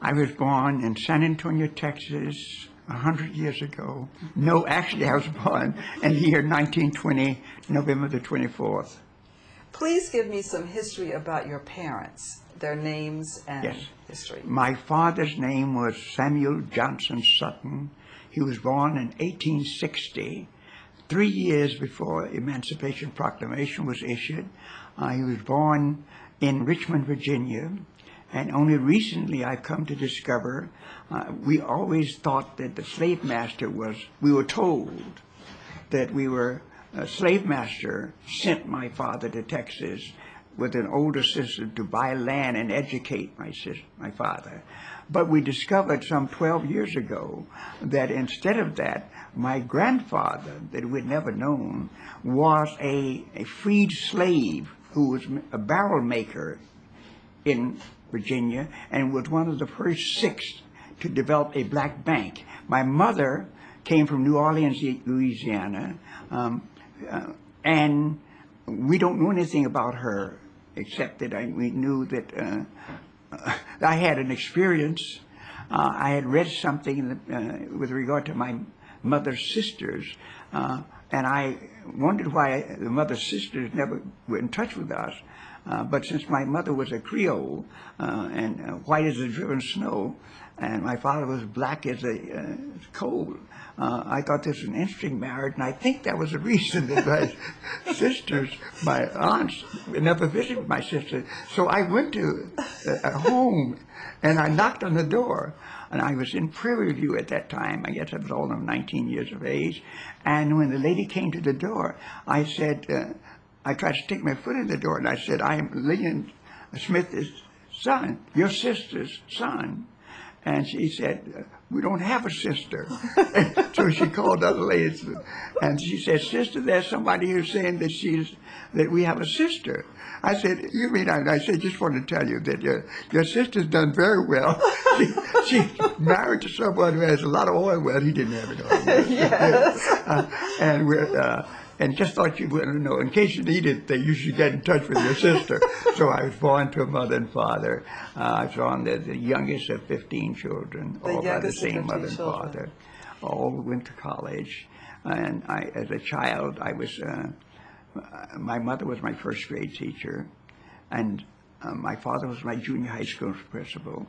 I was born in San Antonio, Texas, 100 years ago. No, actually, I was born in the year 1920, November the 24th. Please give me some history about your parents, their names and Yes. history. My father's name was Samuel Johnson Sutton. He was born in 1860, 3 years before Emancipation Proclamation was issued. He was born in Richmond, Virginia, and only recently I've come to discover we always thought that the slave master we were told that a slave master sent my father to Texas with an older sister to buy land and educate my father. But we discovered some 12 years ago that instead of that, my grandfather, that we'd never known, was a freed slave who was a barrel maker in Virginia and was one of the first 6 to develop a black bank. My mother came from New Orleans, Louisiana, and we don't know anything about her except that we knew that I had an experience. I had read something with regard to my mother's sisters, and I wondered why the mother's sisters never were in touch with us. But since my mother was a Creole and white as the driven snow, and my father was black as a coal, I thought this was an interesting marriage, and I think that was the reason that my sisters, my aunts, never visited my sister. So I went to a home, and I knocked on the door, and I was in Prairie View at that time. I guess I was all of 19 years of age. And when the lady came to the door, I said, I tried to stick my foot in the door, and I said, I am Lillian Smith's son, your sister's son. And she said, we don't have a sister. So she called other ladies, and she said, sister, there's somebody who's saying that we have a sister. I said, you mean, I said, just want to tell you that your sister's done very well. She's married to someone who has a lot of oil. Well, he didn't have it all. Yes. And just thought you wouldn't know. In case you need it, you should get in touch with your sister. So I was born to a mother and father. I was born the youngest of 15 children, all by the same mother and father. All went to college. And as a child, my mother was my first grade teacher. And my father was my junior high school principal.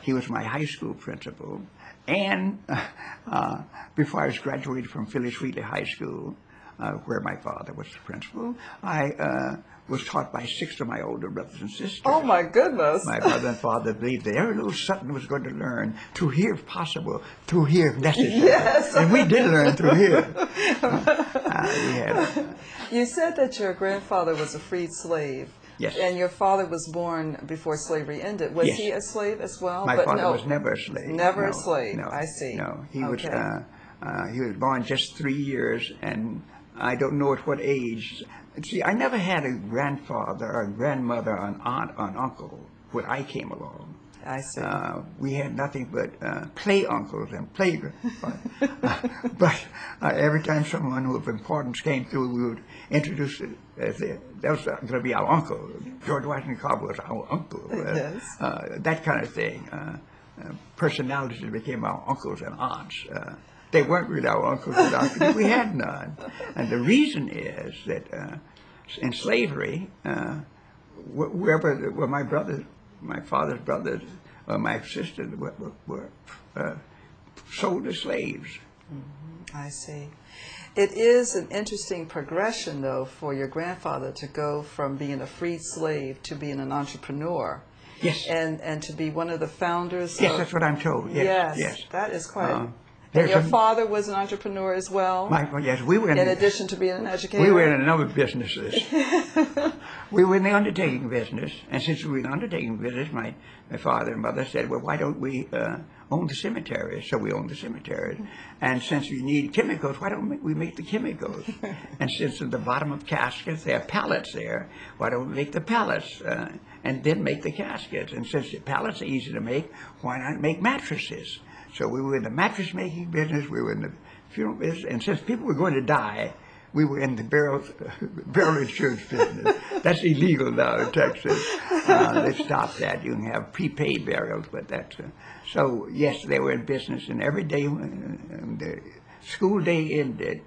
He was my high school principal. And before I was graduated from Phyllis Wheatley High School, where my father was the principal, I was taught by 6 of my older brothers and sisters. Oh, my goodness. My mother and father believed that every little Sutton was going to learn through here if possible, through here if necessary. Yes. And we did learn through here. You said that your grandfather was a freed slave. Yes. And your father was born before slavery ended. Was he a slave as well? My father was never a slave. Never a slave. No, I see. No, he was born just 3 years, and I don't know at what age. See, I never had a grandfather or a grandmother, an aunt or an uncle when I came along. I see. We had nothing but play uncles and play grandfathers. But every time someone of importance came through, we would introduce it as that was going to be our uncle. George Washington Carver was our uncle. Yes. That kind of thing. Personalities became our uncles and aunts. They weren't really our uncles and aunts because we had none. And the reason is that in slavery, wherever my brothers, my father's brothers, or my sisters were sold as slaves. Mm-hmm. I see. It is an interesting progression, though, for your grandfather to go from being a freed slave to being an entrepreneur. Yes. And to be one of the founders. Yes, that's what I'm told. Yes. Yes. That is quite. And your father was an entrepreneur as well? Yes, we were in addition to being an educator? We were in a number of businesses. We were in the undertaking business, and since we were in the undertaking business, my father and mother said, well, why don't we own the cemetery? So we owned the cemetery. And since we need chemicals, why don't we make the chemicals? And since at the bottom of caskets there are pallets there, why don't we make the pallets and then make the caskets? And since the pallets are easy to make, why not make mattresses? So we were in the mattress making business, we were in the funeral business, and since people were going to die, we were in the burial insurance business. That's illegal now in Texas. They stopped that. You can have prepaid burials, but that's so. Yes, they were in business, and every day when the school day ended,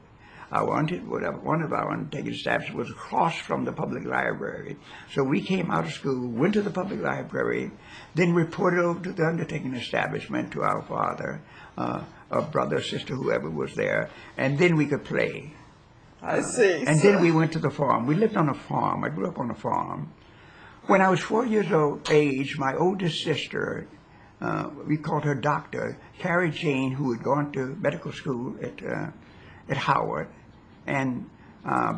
one of our undertaking establishments was across from the public library. So we came out of school, went to the public library, then reported over to the undertaking establishment to our father, a brother, sister, whoever was there, and then we could play. I see. And then we went to the farm. We lived on a farm. I grew up on a farm. When I was 4 years of age, my oldest sister, we called her Doctor, Carrie Jane, who had gone to medical school at Howard, and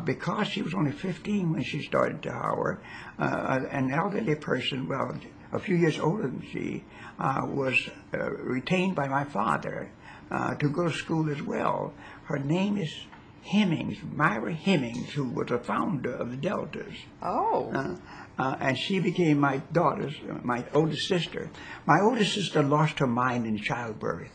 because she was only 15 when she started to Howard, an elderly person, well, a few years older than she, was retained by my father to go to school as well. Her name is Hemmings, Myra Hemmings, who was a founder of the Deltas. Oh. And she became my my oldest sister. My oldest sister lost her mind in childbirth.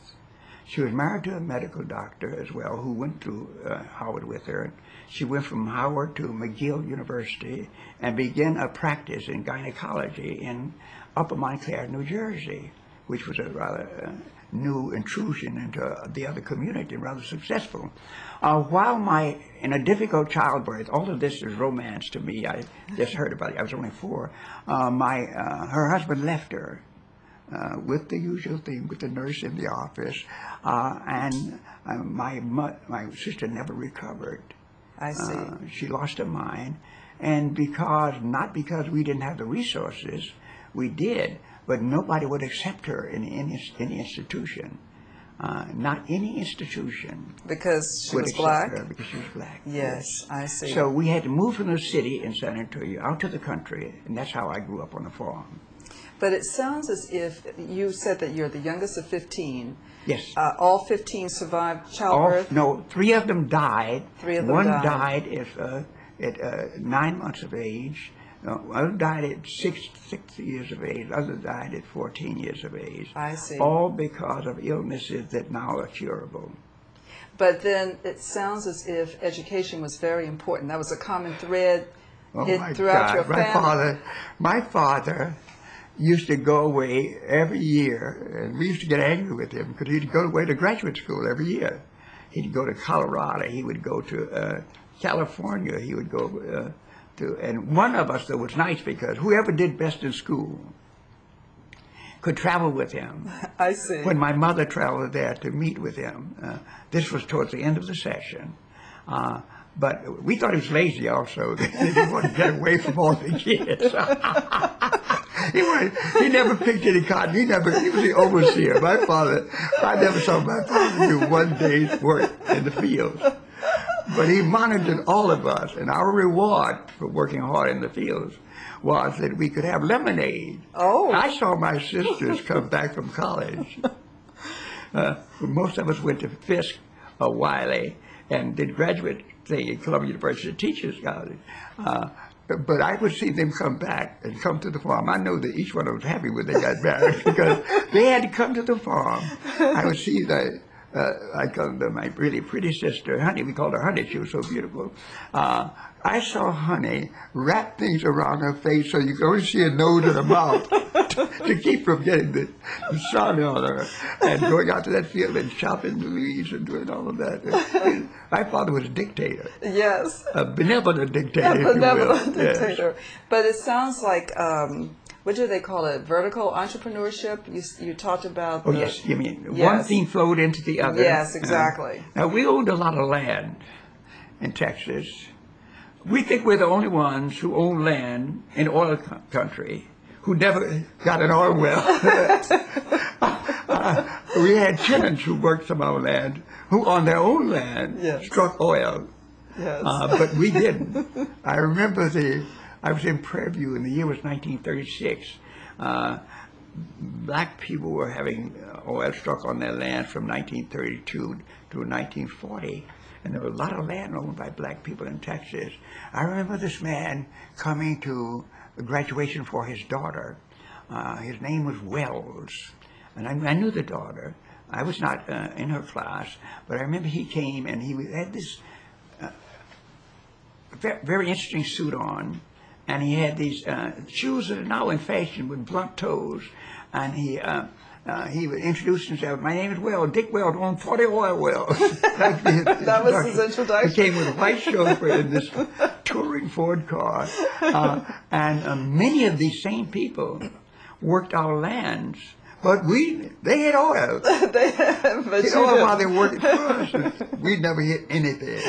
She was married to a medical doctor as well who went to Howard with her. She went from Howard to McGill University and began a practice in gynecology in Upper Montclair, New Jersey, which was a rather new intrusion into the other community, rather successful. While in a difficult childbirth, all of this is romance to me. I just heard about it. I was only 4. Her husband left her. With the usual thing, with the nurse in the office, and my sister never recovered. I see. She lost her mind, and not because we didn't have the resources, we did, but nobody would accept her in any institution. Not any institution. Because she would was accept black? her because she was black. Yes, I see. So we had to move from the city in San Antonio out to the country, and that's how I grew up on the farm. But it sounds as if you said that you're the youngest of 15. Yes. All 15 survived childbirth? No, 3 of them died. 3 of them One died. at 9 months of age. One died at 6 years of age. Other died at 14 years of age. I see. All because of illnesses that now are curable. But then it sounds as if education was very important. That was a common thread throughout your family. My father used to go away every year, and we used to get angry with him because he'd go away to graduate school every year. He'd go to Colorado, he would go to California, he would go and one of us that was nice because whoever did best in school could travel with him. I see. When my mother traveled there to meet with him, this was towards the end of the session. But we thought he was lazy also. He wanted to get away from all the kids. He never picked any cotton. He was the overseer. I never saw my father do one day's work in the fields. But he monitored all of us, and our reward for working hard in the fields was that we could have lemonade. Oh. I saw my sisters come back from college. Most of us went to Fisk or Wiley and did graduate thing at Columbia University Teachers College. But I would see them come back and come to the farm. I know that each one of them was happy when they got married because they had to come to the farm. I would see that. I called her my really pretty sister, Honey. We called her Honey. She was so beautiful. I saw Honey wrap things around her face so you could only see her nose and her mouth to keep from getting the sun on her, and going out to that field and chopping the leaves and doing all of that. My father was a dictator. Yes. A benevolent dictator, A benevolent if you will. dictator. Yes. But it sounds like, what do they call it? Vertical entrepreneurship? You talked about. Oh, yes. You mean yes. One thing flowed into the other. Yes, exactly. Now, we owned a lot of land in Texas. We think we're the only ones who own land in oil country who never got an oil well. We had tenants who worked some of our land who on their own land yes. struck oil. Yes. But we didn't. I remember I was in Prairie View and the year was 1936. Black people were having oil struck on their land from 1932 to 1940. And there was a lot of land owned by black people in Texas. I remember this man coming to a graduation for his daughter. His name was Wells. And I knew the daughter. I was not in her class, but I remember he came and he had this very interesting suit on, and he had these shoes that are now in fashion with blunt toes, and he would introduce himself. My name is Dick Weld, on 40 oil wells. That was his introduction. He came with a white chauffeur in this touring Ford car, and many of these same people worked our lands. But they had oil. But They had oil while they were working for us. We'd never hit anything.